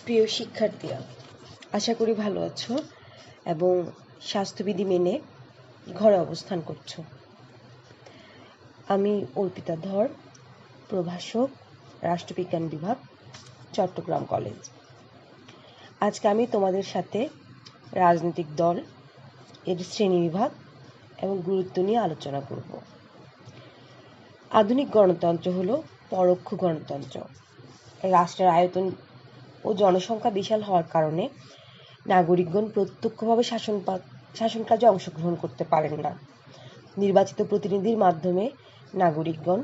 প্রিয় শিক্ষার্থীরা, আশা করি ভালো আছো এবং স্বাস্থ্যবিধি মেনে ঘরে অবস্থান করছো। আমি অর্পিতা ধর, প্রভাষক, রাষ্ট্রবিজ্ঞান বিভাগ, চট্টগ্রাম কলেজ। আজকে আমি তোমাদের সাথে রাজনৈতিক দল, এর শ্রেণীবিভাগ এবং গুরুত্ব নিয়ে আলোচনা করব। আধুনিক গণতন্ত্র হলো পরোক্ষ গণতন্ত্র। রাষ্ট্রের আয়তন ও জনসংখ্যা বিশাল হওয়ার কারণে নাগরিকগণ প্রত্যক্ষভাবে শাসন কাজে অংশগ্রহণ করতে পারেন না। নির্বাচিত প্রতিনিধির মাধ্যমে নাগরিকগণ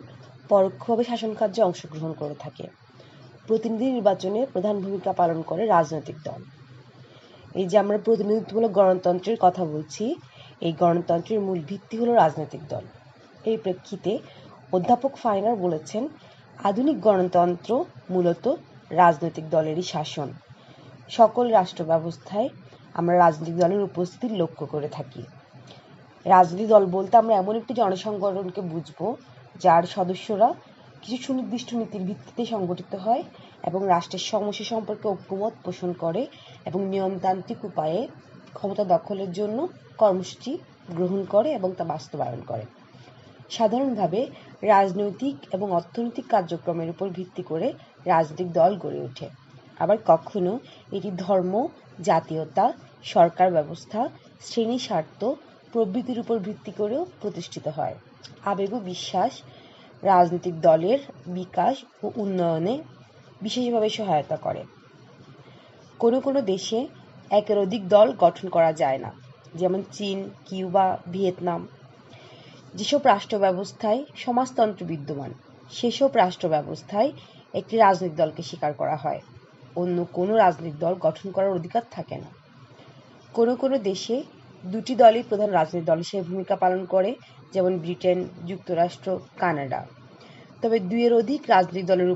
পরোক্ষভাবে শাসন কার্যে অংশগ্রহণ করে থাকে। প্রতিনিধি নির্বাচনে প্রধান ভূমিকা পালন করে রাজনৈতিক দল। এই যে আমরা প্রতিনিধিত্বমূলক গণতন্ত্রের কথা বলছি, এই গণতন্ত্রের মূল ভিত্তি হলো রাজনৈতিক দল। এই প্রেক্ষিতে অধ্যাপক ফাইনার বলেছেন, আধুনিক গণতন্ত্র মূলত রাজনৈতিক দলেরই শাসন। সকল রাষ্ট্র ব্যবস্থায় আমরা রাজনৈতিক দলের উপস্থিতি লক্ষ্য করে থাকি। রাজনৈতিক দল বলতে আমরা এমন একটি জনসংগঠনকে বুঝবো যার সদস্যরা কিছু সুনির্দিষ্ট নীতির ভিত্তিতে সংগঠিত হয় এবং রাষ্ট্রের সমস্যা সম্পর্কে ঐক্যমত পোষণ করে এবং নিয়মতান্ত্রিক উপায়ে ক্ষমতা দখলের জন্য কর্মসূচি গ্রহণ করে এবং তা বাস্তবায়ন করে। সাধারণভাবে রাজনৈতিক এবং অর্থনৈতিক কার্যক্রমের উপর ভিত্তি করে রাজনৈতিক দল গড়ে ওঠে। আবার কখনো এটি ধর্ম, জাতীয়তা, সরকার ব্যবস্থা, শ্রেণী স্বার্থ প্রভৃতির উপর ভিত্তি করেও প্রতিষ্ঠিত হয়। আবেগ ও বিশ্বাস রাজনৈতিক দলের বিকাশ ও উন্নয়নে বিশেষভাবে সহায়তা করে। কোনো কোনো দেশে একের অধিক দল গঠন করা যায় না, যেমন চীন, কিউবা, ভিয়েতনাম। যেসব রাষ্ট্র ব্যবস্থায় সমাজতন্ত্র বিদ্যমান, সেসব রাষ্ট্র ব্যবস্থায় একটি রাজনৈতিক দলকে স্বীকার করা হয়, অন্য কোনো রাজনৈতিক দল গঠন করার অধিকার থাকে না। কোনো কোনো দেশে দুটি দলই প্রধান রাজনৈতিক দল হিসেবে ভূমিকা পালন করে, যেমন ব্রিটেন, যুক্তরাষ্ট্র, কানাডা। তবে দুইয়ের অধিক রাজনৈতিক দলের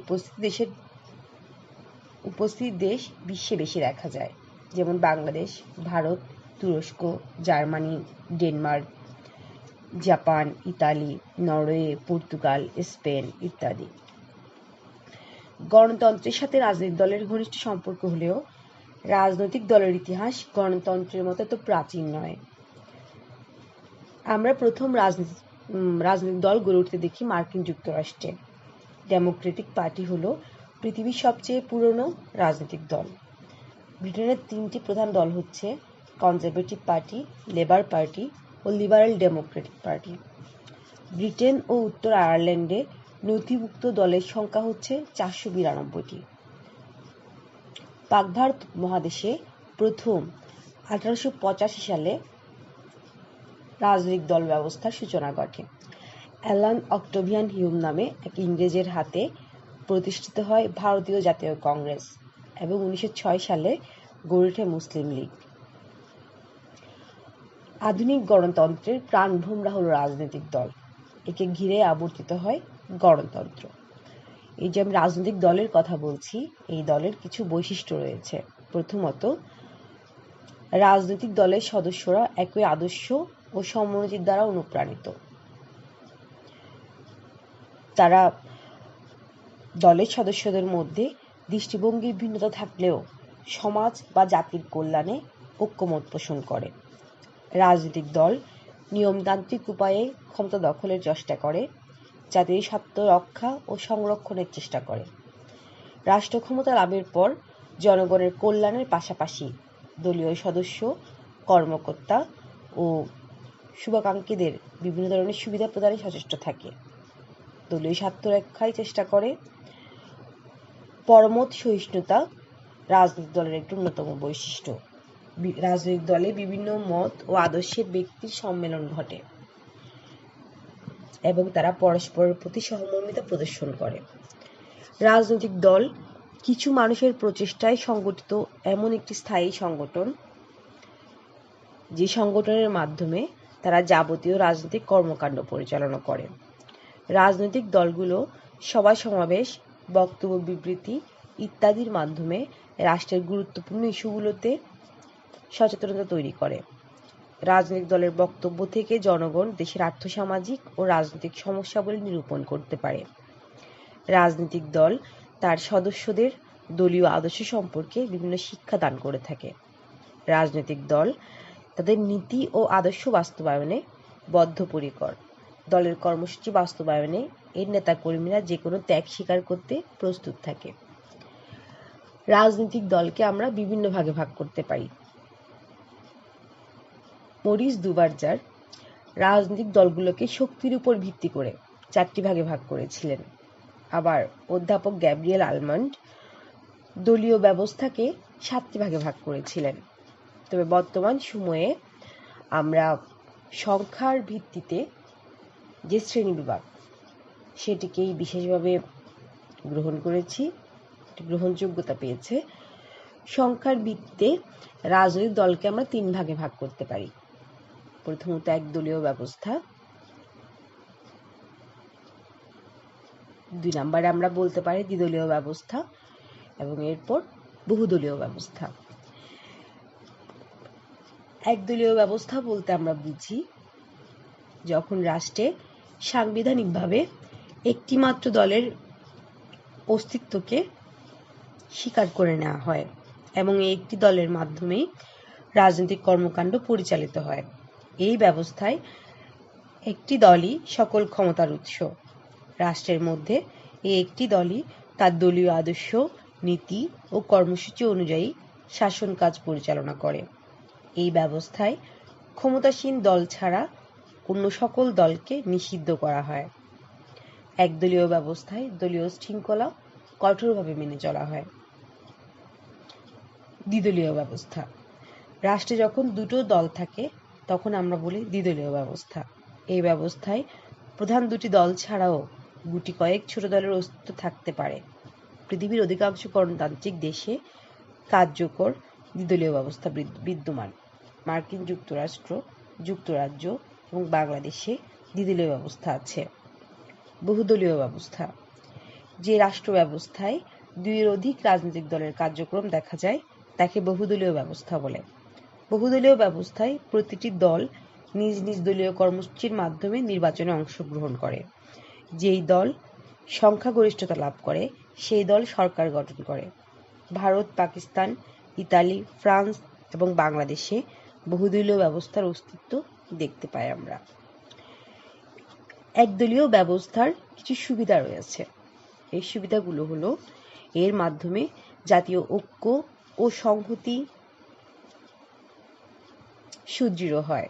উপস্থিত দেশ বিশ্বে বেশি দেখা যায়, যেমন বাংলাদেশ, ভারত, তুরস্ক, Germany, Denmark, Japan, Italy, Norway, Portugal, Spain ইত্যাদি। গণতন্ত্রের সাথে রাজনৈতিক দলের ঘনিষ্ঠ সম্পর্ক হলেও রাজনৈতিক দলের ইতিহাস গণতন্ত্রের মতো এত প্রাচীন নয়। আমরা প্রথম রাজনৈতিক দল গড়ে উঠতে দেখি মার্কিন যুক্তরাষ্ট্রে। ডেমোক্রেটিক পার্টি হলো পৃথিবীর সবচেয়ে পুরনো রাজনৈতিক দল। ব্রিটেনের তিনটি প্রধান দল হচ্ছে কনজারভেটিভ পার্টি, লেবার পার্টি ও লিবারেল ডেমোক্রেটিক পার্টি। ব্রিটেন ও উত্তর আয়ারল্যান্ডে নথিভুক্ত দলের সংখ্যা হচ্ছে 492টি। পাক ভারত মহাদেশে প্রথম 1885 সালে রাজনৈতিক দল ব্যবস্থার সূচনা ঘটে। অ্যালান অক্টোভিয়ান হিউম নামে এক ইংরেজের হাতে প্রতিষ্ঠিত হয় ভারতীয় জাতীয় কংগ্রেস এবং 1906 সালে গড়ে ওঠে মুসলিম লীগ। আধুনিক গণতন্ত্রের প্রাণভোমরা হল রাজনৈতিক দল। একে ঘিরে আবর্তিত হয় গণতন্ত্র। এই যে আমি রাজনৈতিক দলের কথা বলছি, এই দলের কিছু বৈশিষ্ট্য রয়েছে। প্রথমত, রাজনৈতিক দলের সদস্যরা একই আদর্শ ও সমমনীতির দ্বারা অনুপ্রাণিত। তারা দলের সদস্যদের মধ্যে দৃষ্টিভঙ্গির ভিন্নতা থাকলেও সমাজ বা জাতির কল্যাণে ঐক্যমত পোষণ করে। রাজনৈতিক দল নিয়মতান্ত্রিক উপায়ে ক্ষমতা দখলের চেষ্টা করে, জাতির স্বার্থ রক্ষা ও সংরক্ষণের চেষ্টা করে। রাষ্ট্র ক্ষমতা লাভের পর জনগণের কল্যাণের পাশাপাশি দলীয় সদস্য, কর্মকর্তা ও শুভাকাঙ্ক্ষীদের বিভিন্ন ধরনের সুবিধা প্রদানে সচেষ্ট থাকে। দলীয় স্বার্থ রক্ষায় চেষ্টা করে। পরমত সহিষ্ণুতা রাজনৈতিক দলের একটি অন্যতম বৈশিষ্ট্য। রাজনৈতিক দলে বিভিন্ন মত ও আদর্শের ব্যক্তির সম্মেলন ঘটে এবং তারা পরস্পরের প্রতি সহমর্মিতা প্রদর্শন করে। রাজনৈতিক দল কিছু মানুষের প্রচেষ্টায় সংগঠিত এমন একটি স্থায়ী সংগঠন, যে সংগঠনের মাধ্যমে তারা যাবতীয় রাজনৈতিক কর্মকাণ্ড পরিচালনা করে। রাজনৈতিক দলগুলো সভা সমাবেশ, বক্তব্য বিবৃতি ইত্যাদির মাধ্যমে রাষ্ট্রের গুরুত্বপূর্ণ ইস্যুগুলোতে সচেতনতা তৈরি করে। রাজনৈতিক দলের বক্তব্য থেকে জনগণ দেশের আর্থসামাজিক ও রাজনৈতিক সমস্যাবলী নিরূপণ করতে পারে। রাজনৈতিক দল তার সদস্যদের দলীয় আদর্শ সম্পর্কে বিভিন্ন শিক্ষা দান করে থাকে। রাজনৈতিক দল তাদের নীতি ও আদর্শ বাস্তবায়নে বদ্ধপরিকর। দলের কর্মসূচি বাস্তবায়নে এর নেতাকর্মীরা যে কোনো ত্যাগ স্বীকার করতে প্রস্তুত থাকে। রাজনৈতিক দলকে আমরা বিভিন্ন ভাগে ভাগ করতে পারি। মরিস দুবারজার রাজনৈতিক দলগুলোকে শক্তির উপর ভিত্তি করে 4টি ভাগে ভাগ করেছিলেন। আবার অধ্যাপক গ্যাব্রিয়েল আলমন্ড দলীয় ব্যবস্থাকে 7টি ভাগে ভাগ করেছিলেন। তবে বর্তমান সময়ে আমরা সংখ্যার ভিত্তিতে যে শ্রেণীবিভাগ সেটিকেই বিশেষভাবে গ্রহণ করেছি, গ্রহণযোগ্যতা পেয়েছে। সংখ্যার ভিত্তিতে রাজনৈতিক দলকে আমরা 3 ভাগে ভাগ করতে পারি। প্রথমত একদলীয় ব্যবস্থা, 2 নম্বরে আমরা বলতে পারি দ্বিদলীয় ব্যবস্থা এবং এরপর বহুদলীয় ব্যবস্থা। একদলীয় ব্যবস্থা বলতে আমরা বুঝি যখন রাষ্ট্রে সাংবিধানিকভাবে একটি মাত্র দলের অস্তিত্বকে স্বীকার করে নেওয়া হয় এবং এই একটি দলের মাধ্যমেই রাজনৈতিক কর্মকাণ্ড পরিচালিত হয়। এই ব্যবস্থায় একটি দলই সকল ক্ষমতার উৎস। রাষ্ট্রের মধ্যে এই একটি দলই তার দলীয় আদর্শ, নীতি ও কর্মসূচি অনুযায়ী শাসন কাজ পরিচালনা করে। এই ব্যবস্থায় ক্ষমতাসীন দল ছাড়া অন্য সকল দলকে নিষিদ্ধ করা হয়। একদলীয় ব্যবস্থায় দলীয় শৃঙ্খলা কঠোরভাবে মেনে চলা হয়। দ্বিদলীয় ব্যবস্থা, রাষ্ট্রে যখন দুটো দল থাকে তখন আমরা বলি দ্বিদলীয় ব্যবস্থা। এই ব্যবস্থায় প্রধান দুটি দল ছাড়াও গুটি কয়েক ছোট দলের অস্তিত্ব থাকতে পারে। পৃথিবীর অধিকাংশ গণতান্ত্রিক দেশে কার্যকর দ্বিদলীয় ব্যবস্থা বিদ্যমান। মার্কিন যুক্তরাষ্ট্র, যুক্তরাজ্য এবং বাংলাদেশে দ্বিদলীয় ব্যবস্থা আছে। বহুদলীয় ব্যবস্থা, যে রাষ্ট্র ব্যবস্থায় 2-এর অধিক রাজনৈতিক দলের কার্যক্রম দেখা যায় তাকে বহুদলীয় ব্যবস্থা বলে। বহুদলীয় ব্যবস্থায় প্রতিটি দল নিজ নিজ দলীয় কর্মসূচির মাধ্যমে নির্বাচনে অংশগ্রহণ করে। যেই দল সংখ্যাগরিষ্ঠতা লাভ করে সেই দল সরকার গঠন করে। ভারত, পাকিস্তান, ইতালি, ফ্রান্স এবং বাংলাদেশে বহুদলীয় ব্যবস্থার অস্তিত্ব দেখতে পাই আমরা। একদলীয় ব্যবস্থার কিছু সুবিধা রয়েছে। এই সুবিধাগুলো হলো, এর মাধ্যমে জাতীয় ঐক্য ও সংহতি সুদৃঢ় হয়।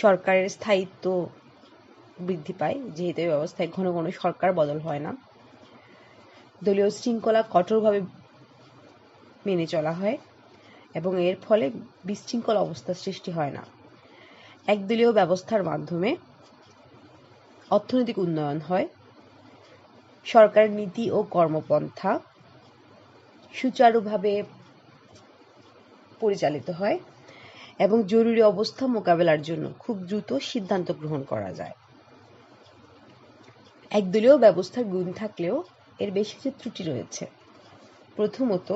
সরকারের স্থায়িত্ব বৃদ্ধি পায়, যেহেতু এই ব্যবস্থায় ঘন ঘন সরকার বদল হয় না। দলীয় শৃঙ্খলা কঠোরভাবে মেনে চলা হয় এবং এর ফলে বিশৃঙ্খল অবস্থার সৃষ্টি হয় না। একদলীয় ব্যবস্থার মাধ্যমে অর্থনৈতিক উন্নয়ন হয়, সরকারের নীতি ও কর্মপন্থা সুচারুভাবে পরিচালিত হয় এবং জরুরি অবস্থা মোকাবেলার জন্য খুব দ্রুত সিদ্ধান্ত গ্রহণ করা যায়। একদলীয় ব্যবস্থার গুণ থাকলেও এর বেশ কিছু ত্রুটি রয়েছে। প্রথমত,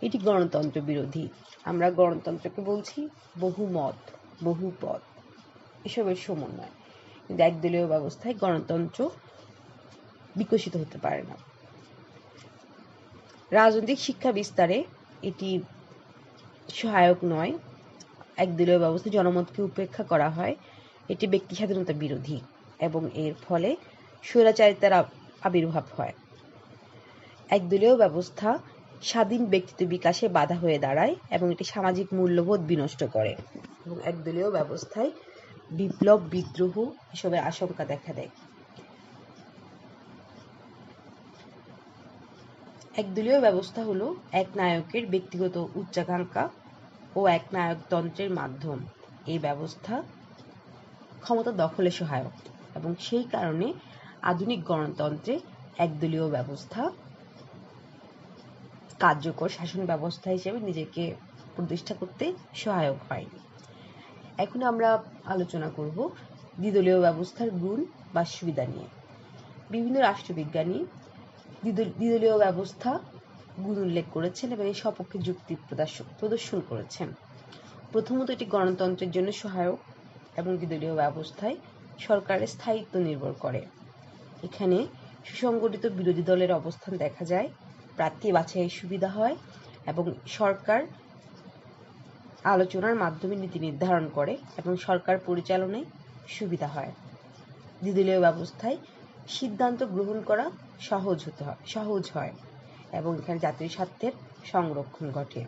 এটি গণতন্ত্র বিরোধী। আমরা গণতন্ত্রকে বলছি বহুমত, বহুপদ এসবের সমন্বয়, কিন্তু একদলীয় ব্যবস্থায় গণতন্ত্র বিকশিত হতে পারে না। রাজনৈতিক শিক্ষা বিস্তারে এটি সহায়ক নয়। একদলীয় ব্যবস্থায় জনমতকে উপেক্ষা করা হয়। এটি ব্যক্তি স্বাধীনতা বিরোধী এবং এর ফলে স্বৈরাচারিতার আবির্ভাব হয়। একদলীয় ব্যবস্থা স্বাধীন ব্যক্তিত্ব বিকাশে বাধা হয়ে দাঁড়ায় এবং এটি সামাজিক মূল্যবোধ বিনষ্ট করে এবং একদলীয় ব্যবস্থায় বিপ্লব, বিদ্রোহ এসবের আশঙ্কা দেখা দেয়। একদলীয় ব্যবস্থা হলো এক নায়কের ব্যক্তিগত উচ্চাকাঙ্ক্ষা ও এক নায়কতন্ত্রের মাধ্যম। এই ব্যবস্থা ক্ষমতা দখলে সহায়ক এবং সেই কারণে আধুনিক গণতন্ত্রে একদলীয় ব্যবস্থা কার্যকর শাসন ব্যবস্থা হিসেবে নিজেকে প্রতিষ্ঠা করতে সহায়ক হয়। এখন আমরা আলোচনা করব দ্বিদলীয় ব্যবস্থার গুণ বা সুবিধা নিয়ে। বিভিন্ন রাষ্ট্রবিজ্ঞানী দ্বিদলীয় ব্যবস্থা গুণ উল্লেখ করেছেন এবং এর সপক্ষে যুক্তি প্রদর্শন করেছেন। প্রথমত, এটি গণতন্ত্রের জন্য সহায়ক এবং দ্বিদলীয় ব্যবস্থায় সরকারের স্থায়িত্ব নির্ভর করে। এখানে সুসংগঠিত বিরোধী দলের অবস্থান দেখা যায় প্রার্থী বাছাইয়ের সুবিধা হয় এবং সরকার আলোচনার মাধ্যমে নীতি নির্ধারণ করে এবং সরকার পরিচালনায় সুবিধা হয়। দ্বিদলীয় ব্যবস্থায় সিদ্ধান্ত গ্রহণ করা সহজ হয় এবং এখানে জাতীয় স্বার্থের সংরক্ষণ ঘটে।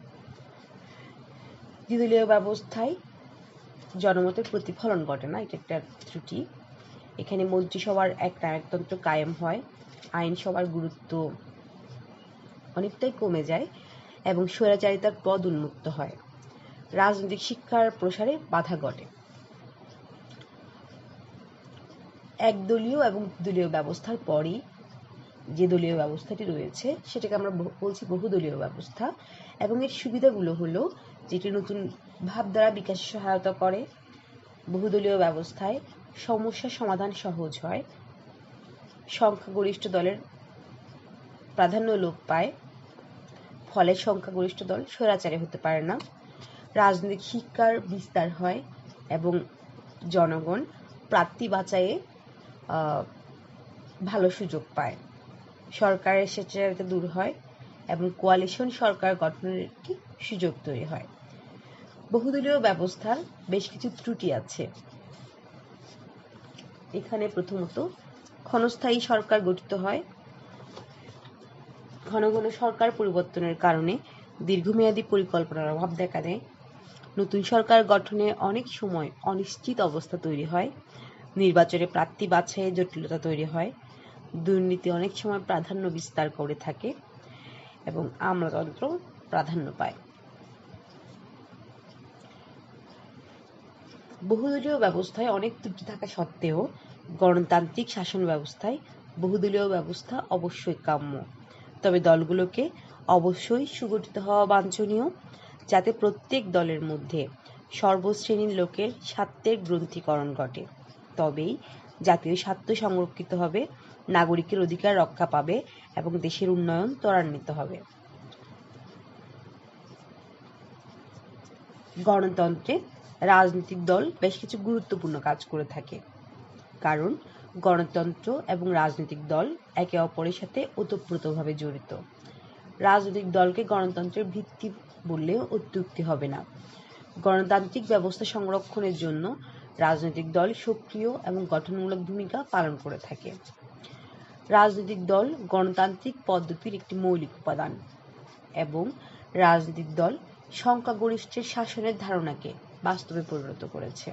দ্বিদলীয় ব্যবস্থায় জনমতের প্রতিফলন ঘটে না, এটা একটা ত্রুটি। এখানে মন্ত্রিসভার এক নায়কতন্ত্র কায়েম হয়, আইনসভার গুরুত্ব অনেকটাই কমে যায় এবং স্বৈরাচারিতার পদ উন্মুক্ত হয়। রাজনৈতিক শিক্ষার প্রসারে বাধা ঘটে। একদলীয় এবং দলীয় ব্যবস্থার পরই যে দলীয় ব্যবস্থাটি রয়েছে সেটাকে আমরা বলছি বহুদলীয় ব্যবস্থা এবং এর সুবিধাগুলো হলো যেটি নতুন ভাবধারা বিকাশে সহায়তা করে। বহুদলীয় ব্যবস্থায় সমস্যা সমাধান সহজ হয়, সংখ্যাগরিষ্ঠ দলের প্রাধান্য লোপ পায়, ফলে সংখ্যাগরিষ্ঠ দল স্বৈরাচারী হতে পারে না। রাজনৈতিক শিক্ষার বিস্তার হয় এবং জনগণ প্রার্থী বাছাইয়ে ভালো সুযোগ পায়। সরকারের স্বেচ্ছাচারিতা দূর হয় এবং কোয়ালিশন সরকার গঠনের একটি সুযোগ তৈরি হয়। বহুদলীয় ব্যবস্থার বেশ কিছু ত্রুটি আছে। এখানে প্রথমত ক্ষণস্থায়ী সরকার গঠিত হয়। ঘন ঘন সরকার পরিবর্তনের কারণে দীর্ঘমেয়াদী পরিকল্পনার অভাব দেখা দেয়। নতুন সরকার গঠনে অনেক সময় অনিশ্চিত অবস্থা তৈরি হয়। নির্বাচনে প্রার্থী বাছাইয়ে জটিলতা তৈরি হয়। দুর্নীতি অনেক সময় প্রাধান্য বিস্তার করে থাকে এবং আমলাতন্ত্র প্রাধান্য পায়। বহুদলীয় ব্যবস্থায় অনেক ত্রুটি থাকা সত্ত্বেও গণতান্ত্রিক শাসন ব্যবস্থায় বহুদলীয় ব্যবস্থা অবশ্যই কাম্য। তবে দলগুলোকে অবশ্যই সুগঠিত হওয়া বাঞ্ছনীয়, যাতে প্রত্যেক দলের মধ্যে সর্বশ্রেণীর লোকের স্বার্থের গ্রন্থিকরণ ঘটে। তবেই জাতীয় স্বার্থ সংরক্ষিত হবে, নাগরিকের অধিকার রক্ষা পাবে এবং দেশের উন্নয়ন ত্বরান্বিত হবে। গণতন্ত্রে রাজনৈতিক দল বেশ কিছু গুরুত্বপূর্ণ কাজ করে থাকে, কারণ গণতন্ত্র এবং রাজনৈতিক দল একে অপরের সাথে ওতপ্রোতভাবে জড়িত। রাজনৈতিক দলকে গণতন্ত্রের ভিত্তি বললেও অত্যুক্তি হবে না। গণতান্ত্রিক ব্যবস্থা সংরক্ষণের জন্য রাজনৈতিক দল সক্রিয় এবং গঠনমূলক ভূমিকা পালন করে থাকে। রাজনৈতিক দল গণতান্ত্রিক পদ্ধতির একটি মৌলিক উপাদান এবং রাজনৈতিক দল সংখ্যাগরিষ্ঠের শাসনের ধারণাকে বাস্তবে পরিণত করেছে।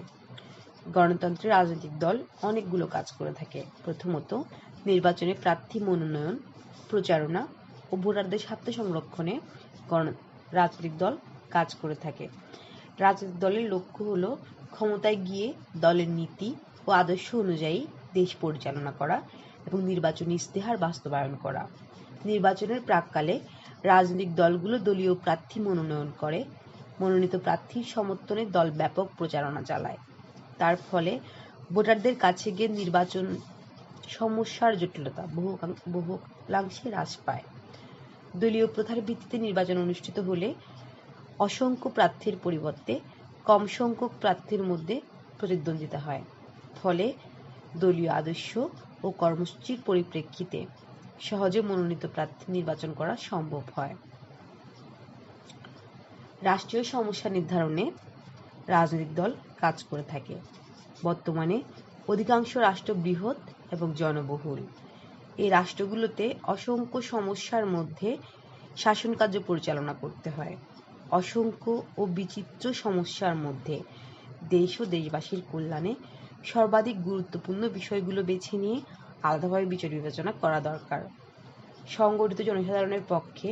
গণতন্ত্রে রাজনৈতিক দল অনেকগুলো কাজ করে থাকে। প্রথমত, নির্বাচনে প্রার্থী মনোনয়ন, প্রচারণা ও ভোটারদের স্বার্থ সংরক্ষণে রাজনৈতিক দল কাজ করে থাকে। রাজনৈতিক দলের লক্ষ্য হলো ক্ষমতায় গিয়ে দলের নীতি ও আদর্শ অনুযায়ী দেশ পরিচালনা করা এবং নির্বাচনী ইশতেহার বাস্তবায়ন করা। নির্বাচনের প্রাক্কালে রাজনৈতিক দলগুলো দলীয় প্রার্থী মনোনয়ন করে। মনোনীত প্রার্থীর সমর্থনে দল ব্যাপক প্রচারণা চালায়। তার ফলে ভোটারদের কাছে গিয়ে নির্বাচন সমস্যার জটিলতা বহুলাংশে হ্রাস পায়। দলীয় প্রথার ভিত্তিতে নির্বাচন অনুষ্ঠিত হলে অসংখ্য প্রার্থীর পরিবর্তে কম সংখ্যক প্রার্থীর মধ্যে প্রতিদ্বন্দ্বিতা হয়। ফলে দলীয় আদর্শ ও কর্মসূচির পরিপ্রেক্ষিতে সহজে মনোনীত প্রার্থী নির্বাচন করা সম্ভব হয়। রাষ্ট্রীয় সমস্যা নির্ধারণে রাজনৈতিক দল কাজ করে থাকে। বর্তমানে অধিকাংশ রাষ্ট্র বৃহৎ এবং জনবহুল। এই রাষ্ট্রগুলোতে অসংখ্য সমস্যার মধ্যে শাসন কার্য পরিচালনা করতে হয়। অসংখ্য ও বিচিত্র সমস্যার মধ্যে দেশ ও দেশবাসীর কল্যাণে সর্বাধিক গুরুত্বপূর্ণ বিষয়গুলো বেছে নিয়ে আলাদাভাবে বিচার বিবেচনা করা দরকার। সংগঠিত জনসাধারণের পক্ষে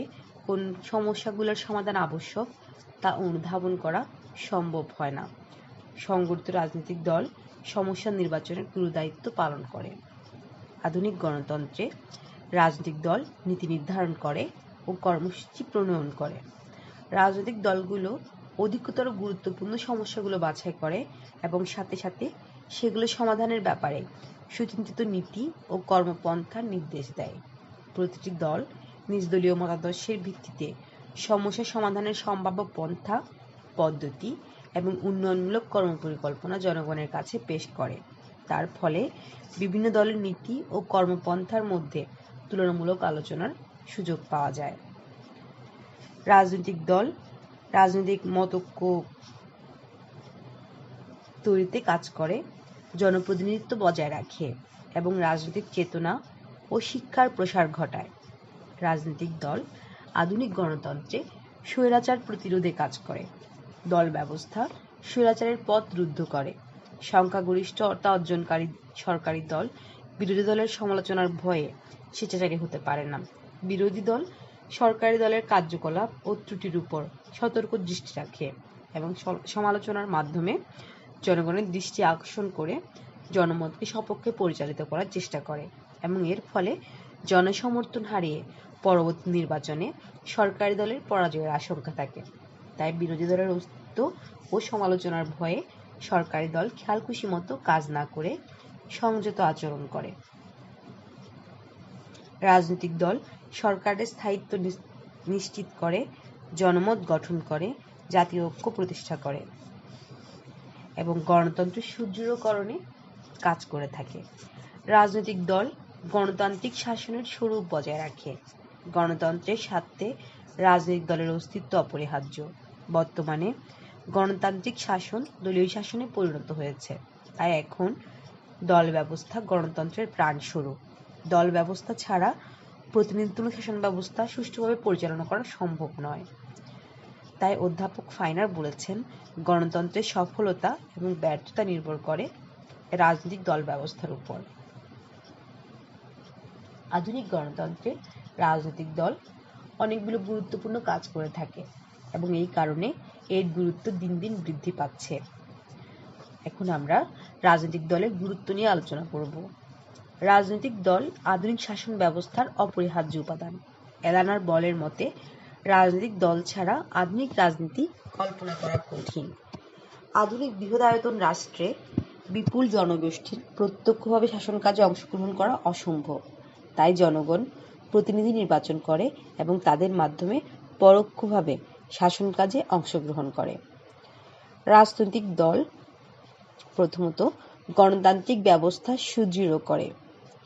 কোন সমস্যাগুলোর সমাধান আবশ্যক তা অনুধাবন করা সম্ভব হয় না। সংগঠিত রাজনৈতিক দল সমস্যা নির্বাচনের গুরুদায়িত্ব পালন করে। আধুনিক গণতন্ত্রে রাজনৈতিক দল নীতি নির্ধারণ করে ও কর্মসূচি প্রণয়ন করে। রাজনৈতিক দলগুলো অধিকতর গুরুত্বপূর্ণ সমস্যাগুলো বাছাই করে এবং সাথে সাথে সেগুলো সমাধানের ব্যাপারে সুচিন্তিত নীতি ও কর্মপন্থার নির্দেশ দেয়। প্রতিটি দল নিজ দলীয় মতাদর্শের ভিত্তিতে সমস্যা সমাধানের সম্ভাব্য পন্থা, পদ্ধতি এবং উন্নয়নমূলক কর্মপরিকল্পনা জনগণের কাছে পেশ করে। তার ফলে বিভিন্ন দলের নীতি ও কর্মপন্থার মধ্যে তুলনামূলক আলোচনার সুযোগ পাওয়া যায়। রাজনৈতিক দল রাজনৈতিক মতৈক্য তৈরিতে কাজ করে, জনপ্রতিনিধিত্ব বজায় রাখে এবং রাজনৈতিক চেতনা ও শিক্ষার প্রসার ঘটায়। রাজনৈতিক দল আধুনিক গণতন্ত্রে স্বৈরাচার প্রতিরোধে কাজ করে। দল ব্যবস্থা স্বৈরাচারের পথ রুদ্ধ করে। সংখ্যাগরিষ্ঠতা অর্জনকারী সরকারি দল বিরোধী দলের সমালোচনার ভয়ে স্বেচ্ছাচারী হতে পারে না। বিরোধী দল সরকারি দলের কার্যকলাপ ও ত্রুটির উপর সতর্ক দৃষ্টি রাখে এবং সমালোচনার মাধ্যমে জনগণের দৃষ্টি আকর্ষণ করে জনমতকে সপক্ষে পরিচালিত করার চেষ্টা করে এবং এর ফলে জনসমর্থন হারিয়ে পরবর্তী নির্বাচনে সরকারি দলের পরাজয়ের আশঙ্কা থাকে। তাই বিরোধী দলের অস্তিত্ব ও সমালোচনার ভয়ে সরকারি দল খেয়ালখুশি মতো কাজ না করে সংযত আচরণ করে। রাজনৈতিক দল সরকারের স্থায়িত্ব নিশ্চিত করে, জনমত গঠন করে, জাতীয় ঐক্য প্রতিষ্ঠা করে এবং গণতন্ত্রের সুদৃঢ়করণে কাজ করে থাকে। রাজনৈতিক দল গণতান্ত্রিক শাসনের স্বরূপ বজায় রাখে। গণতন্ত্রের স্বার্থে রাজনৈতিক দলের অস্তিত্ব অপরিহার্য। বর্তমানে গণতান্ত্রিক শাসন দলীয় শাসনে পরিণত হয়েছে, তাই এখন দল ব্যবস্থা গণতন্ত্রের প্রাণস্বরূপ। দল ব্যবস্থা ছাড়া প্রতিনিধিত্বমূলক শাসন ব্যবস্থা সুষ্ঠুভাবে পরিচালনা করা সম্ভব নয়। তাই অধ্যাপক ফাইনার বলেছেন, গণতন্ত্রের সফলতা এবং ব্যর্থতা নির্ভর করে রাজনৈতিক দল ব্যবস্থার উপর। আধুনিক গণতন্ত্রে রাজনৈতিক দল অনেকগুলো গুরুত্বপূর্ণ কাজ করে থাকে এবং এই কারণে এর গুরুত্ব দিন দিন বৃদ্ধি পাচ্ছে। এখন আমরা রাজনৈতিক দলের গুরুত্ব নিয়ে আলোচনা করব। রাজনৈতিক দল আধুনিক শাসন ব্যবস্থার অপরিহার্য উপাদান। এলানার বলের মতে, রাজনৈতিক দল ছাড়া আধুনিক রাজনীতি কল্পনা করা কঠিন। আধুনিক বৃহদায়তন রাষ্ট্রে বিপুল জনগোষ্ঠীর প্রত্যক্ষভাবে শাসন কাজে অংশগ্রহণ করা অসম্ভব। তাই জনগণ প্রতিনিধি নির্বাচন করে এবং তাদের মাধ্যমে পরোক্ষভাবে শাসন কাজে অংশগ্রহণ করে। রাজনৈতিক দল প্রথমত গণতান্ত্রিক ব্যবস্থা সুদৃঢ় করে।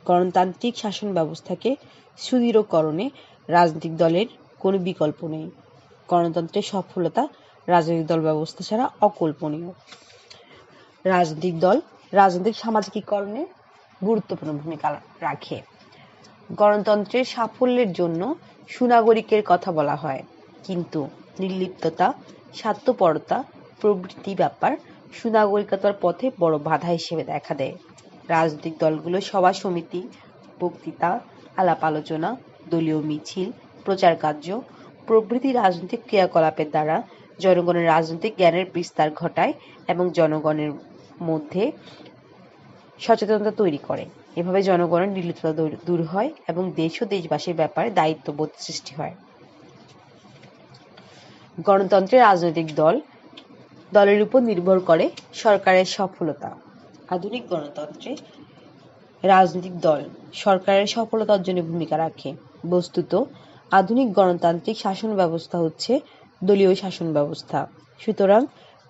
গণতান্ত্রিক শাসন ব্যবস্থাকে সুদৃঢ়করণে রাজনৈতিক দলের কোনো বিকল্প নেই। গণতন্ত্রের সফলতা রাজনৈতিক দল ব্যবস্থা ছাড়া অকল্পনীয়। রাজনৈতিক দল রাজনৈতিক সামাজিকীকরণে গুরুত্বপূর্ণ ভূমিকা রাখে। গণতন্ত্রের সাফল্যের জন্য সুনাগরিকের কথা বলা হয়, কিন্তু নির্লিপ্ততা, স্বার্থপরতা প্রভৃতি ব্যাপার সুনাগরিকতার পথে বড় বাধা হিসেবে দেখা দেয়। রাজনৈতিক দলগুলো সভা সমিতি, বক্তৃতা, আলাপ আলোচনা, দলীয় মিছিল, প্রচার কার্য প্রভৃতি রাজনৈতিক ক্রিয়াকলাপের দ্বারা জনগণের রাজনৈতিক জ্ঞানের বিস্তার ঘটায় এবং জনগণের মধ্যে সচেতনতা তৈরি করে। এভাবে জনগণের নির্লিপ্ততা দূর হয় এবং দেশ ও দেশবাসীর ব্যাপারে দায়িত্ববোধ সৃষ্টি হয়। গণতন্ত্রের রাজনৈতিক দলের উপর নির্ভর করে সরকারের সফলতা। আধুনিক গণতন্ত্রে রাজনৈতিক দল সরকারের সফলতা অর্জনে ভূমিকা রাখে। বস্তুত আধুনিক গণতান্ত্রিক শাসন ব্যবস্থা হচ্ছে দলীয় শাসন ব্যবস্থা। সুতরাং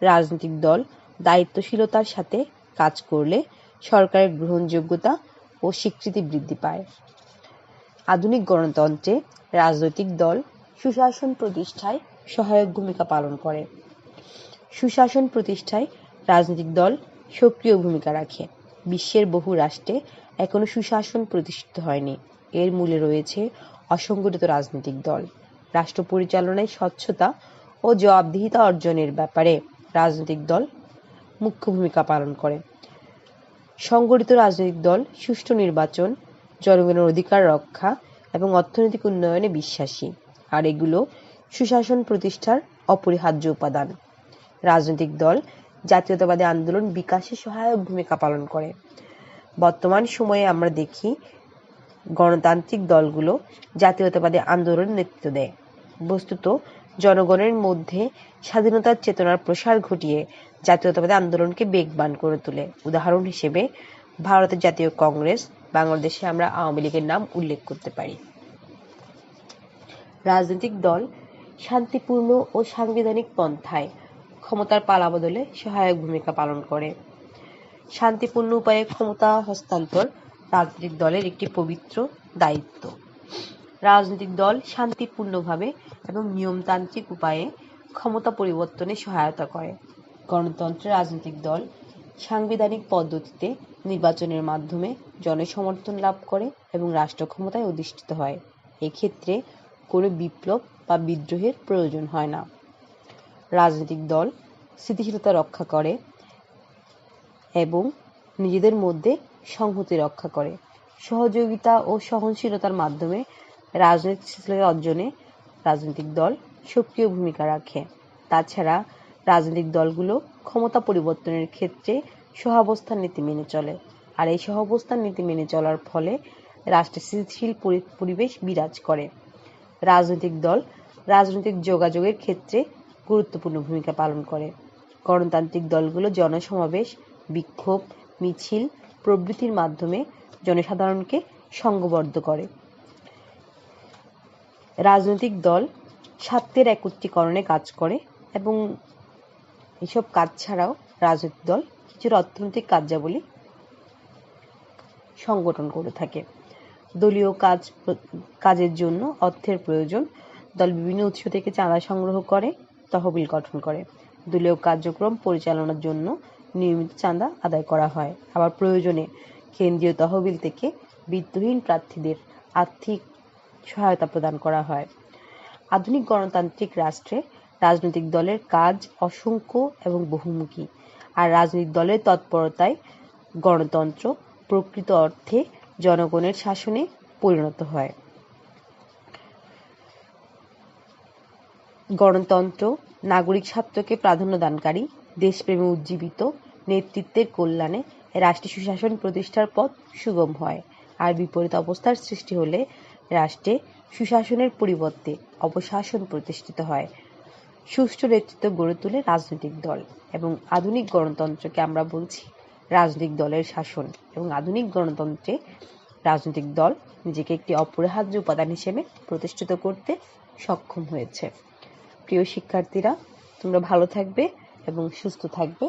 রাজনৈতিক দল দায়িত্বশীলতার সাথে কাজ করলে সরকারের গ্রহণযোগ্যতা ও স্বীকৃতি বৃদ্ধি পায়। আধুনিক গণতন্ত্রে রাজনৈতিক দল সুশাসন প্রতিষ্ঠায় সহায়ক ভূমিকা পালন করে। সুশাসন প্রতিষ্ঠায় রাজনৈতিক দল সক্রিয় ভূমিকা রাখে। বিশ্বের বহু রাষ্ট্রে এখনো সুশাসন প্রতিষ্ঠিত হয়নি। এর মূলে রয়েছে অসংগঠিত রাজনৈতিক দল। রাষ্ট্র পরিচালনায় স্বচ্ছতা ও জবাবদিহিতা অর্জনের ব্যাপারে রাজনৈতিক দল মুখ্য ভূমিকা পালন করে। সংগঠিত রাজনৈতিক দল সুষ্ঠু নির্বাচন, জনগণের অধিকার রক্ষা এবং অর্থনৈতিক উন্নয়নে বিশ্বাসী, আর এগুলো সুশাসন প্রতিষ্ঠার অপরিহার্য উপাদান। রাজনৈতিক দল জাতীয়তাবাদী আন্দোলন বিকাশে সহায়ক ভূমিকা পালন করে। বর্তমান সময়ে আমরা দেখি গণতান্ত্রিক দলগুলো জাতীয়তাবাদী আন্দোলনের নেতৃত্ব দেয়। বস্তুত জনগণের মধ্যে স্বাধীনতার চেতনার প্রসার ঘটিয়ে জাতীয়তাবাদী আন্দোলনকে বেগবান করে তোলে। উদাহরণ হিসেবে ভারতের জাতীয় কংগ্রেস, বাংলাদেশে আমরা আওয়ামী লীগের নাম উল্লেখ করতে পারি। রাজনৈতিক দল শান্তিপূর্ণ ও সাংবিধানিক পন্থায় ক্ষমতার পালাবদলে সহায়ক ভূমিকা পালন করে। শান্তিপূর্ণ উপায়ে ক্ষমতা হস্তান্তর রাজনৈতিক দলের একটি পবিত্র দায়িত্ব। রাজনৈতিক দল শান্তিপূর্ণভাবে এবং নিয়মতান্ত্রিক উপায়ে ক্ষমতা পরিবর্তনে সহায়তা করে। গণতন্ত্রে রাজনৈতিক দল সাংবিধানিক পদ্ধতিতে নির্বাচনের মাধ্যমে জনসমর্থন লাভ করে এবং রাষ্ট্র ক্ষমতায় অধিষ্ঠিত হয়। এক্ষেত্রে কোনো বিপ্লব বা বিদ্রোহের প্রয়োজন হয় না। রাজনৈতিক দল স্থিতিশীলতা রক্ষা করে এবং নিজেদের মধ্যে সংহতি রক্ষা করে। সহযোগিতা ও সহনশীলতার মাধ্যমে রাজনৈতিক স্থিতিশীলতা অর্জনে রাজনৈতিক দল সক্রিয় ভূমিকা রাখে। তাছাড়া রাজনৈতিক দলগুলো ক্ষমতা পরিবর্তনের ক্ষেত্রে সহাবস্থান নীতি মেনে চলে, আর এই সহাবস্থান নীতি মেনে চলার ফলে রাষ্ট্রে স্থিতিশীল পরিবেশ বিরাজ করে। রাজনৈতিক দল রাজনৈতিক যোগাযোগের ক্ষেত্রে গুরুত্বপূর্ণ ভূমিকা পালন করে। গণতান্ত্রিক দলগুলো জনসমাবেশ, বিক্ষোভ, মিছিল প্রভৃতির মাধ্যমে জনসাধারণকে সংঘবদ্ধ করে। রাজনৈতিক দল স্বার্থের একত্রীকরণে কাজ করে এবং এসব কাজ ছাড়াও রাজনৈতিক দল কিছু অর্থনৈতিক কার্যাবলী সংগঠন করে থাকে। দলীয় কাজের জন্য অর্থের প্রয়োজন। দল বিভিন্ন উৎস থেকে চাঁদা সংগ্রহ করে, তহবিল গঠন করে। দলীয় কার্যক্রম পরিচালনার জন্য নিয়মিত চাঁদা আদায় করা হয়। আবার প্রয়োজনে কেন্দ্রীয় তহবিল থেকে বিত্তহীন প্রার্থীদের আর্থিক সহায়তা প্রদান করা হয়। আধুনিক গণতান্ত্রিক রাষ্ট্রে রাজনৈতিক দলের কাজ অসংখ্য এবং বহুমুখী, আর রাজনৈতিক দলের তৎপরতায় গণতন্ত্র প্রকৃত অর্থে জনগণের শাসনে পরিণত হয়। গণতন্ত্র নাগরিক স্বার্থকে প্রাধান্য দানকারী, দেশপ্রেমে উজ্জীবিত, নেতৃত্বের কল্যাণে রাষ্ট্রে সুশাসন প্রতিষ্ঠার পথ সুগম হয়। আর বিপরীত অবস্থার সৃষ্টি হলে রাষ্ট্রে সুশাসনের পরিবর্তে অপশাসন প্রতিষ্ঠিত হয়। সুষ্ঠু নেতৃত্ব গড়ে তোলে রাজনৈতিক দল, এবং আধুনিক গণতন্ত্রকে আমরা বলছি রাজনৈতিক দলের শাসন। এবং আধুনিক গণতন্ত্রে রাজনৈতিক দল নিজেকে একটি অপরিহার্য উপাদান হিসেবে প্রতিষ্ঠিত করতে সক্ষম হয়েছে। প্রিয় শিক্ষার্থীরা, তোমরা ভালো থাকবে এবং সুস্থ থাকবে।